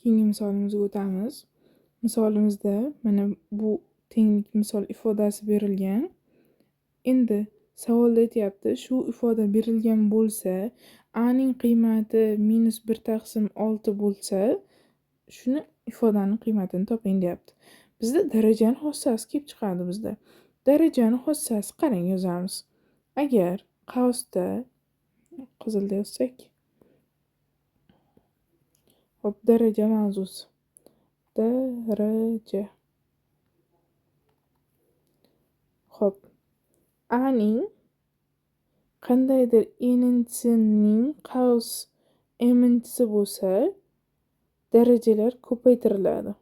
keyingi misolimizga o'tamiz. Misolimizda mana bu tenglik misol ifodasi berilgan. Endi savolda aytyapti, shu ifoda berilgan bo'lsa, a ning qiymati -1 taqsim 6 bo'lsa, shuni ifodani qiymatini toping deyapti. Bizda darajani xossasi kelib chiqadi bizda. Darajani xossasi qarang yozamiz. Agar qavsda qizilda yozsak, hop, daraja mavzusi. Daraja. Hop. A ning qandaydir n'sining qavs m'nchisi bo'lsa, darajalar ko'paytiriladi.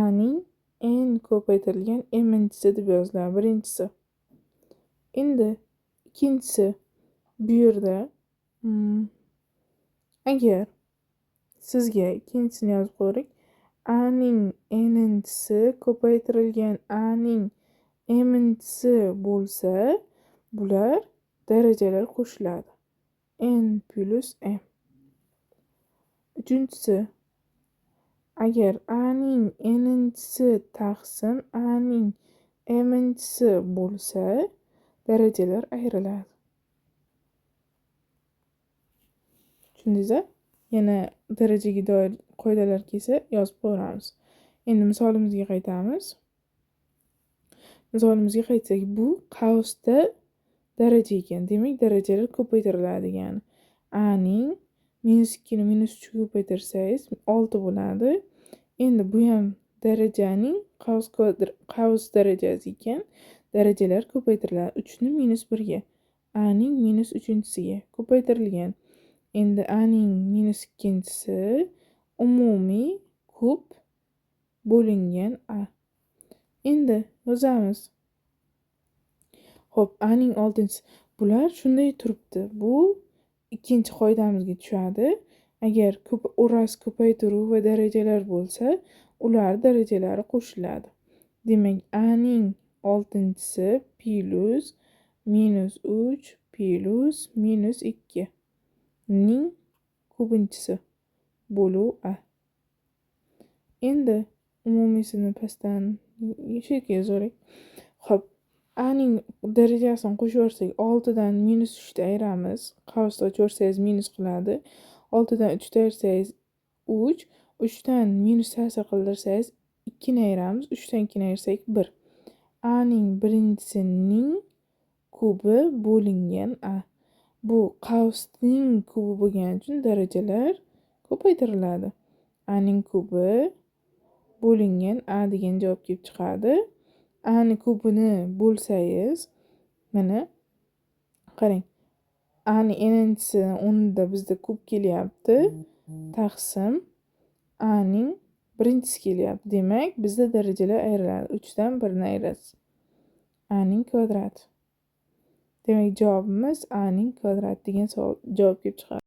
A ning n ko'paytirilgan m'nchisi deb yoziladi, birinchisi. Endi ikkinchisi bu yerda agar sizga ikkinchisini yozib qo'ydik. A ning n'chisi ko'paytirilgan A ning m'nchisi bo'lsa, bular darajalar qo'shiladi. N plus m. Uchinchisi, agar A ning n'chisi taqsim A ning m'nchisi bo'lsa, darajalar ayriladi. Tushundingizmi? Yana darajaga doir qoidalar kelsa yozib qo'yamiz. Endi misolimizga qaytamiz. Misolimizga qaytsak, bu qavsda daraja ekan. Demak, darajalar ko'paytiriladi degani. A ning -2 ni -3 ga ko'paytirsangiz 6 bo'ladi. Endi bu ham darajaning qavs darajasi ekan. Darajalar ko'paytiriladi. 3 ni -1 ga. A ning -3-siga ko'paytirilgan. Endi A ning -2-si umumiy ko'p bo'lingan A. Endi yozamiz. Xo'p, A ning 6-si. Bular shunday turibdi. Bu ikkinchi qoidamizga tushadi. Agar o'ras ko'paytiruv va darajalar bo'lsa, ular darajalari qo'shiladi. Demak, A ning 6-si plus -3 plus -2 ning ko'pinchisi bo'luv A. Endi umumiysini pastdan shekilga yozarik. Xo'p, A ning darajasini qo'shib yuborsak, 6 dan -3 ni ayiramiz. Qavsda ochib minus qiladi. 6 dan 3 ni ayirsangiz 3, 3 dan minus ta'sir qildirsangiz 2 ni ayiramiz. 3 dan 2 ni ayirsak 1. A ning birinchisining kubi bo'lingan A. Bu qavsning kubi bo'lgani uchun darajalar ko'paytiriladi. A ning kubi bo'lingan A degan javob kelib chiqadi. A ning kubini bo'lsangiz, mana qarang. A ning n'chisi o'rnida bizda kub kelyapti. Taqsim A ning birinchisi kelyapti. Demak, bizda darajalar ayriladi. 3 dan 1 ni ayirasiz. A ning kvadrati. Demak, javobimiz A ning kvadrati degan savol javob kelib chiqadi.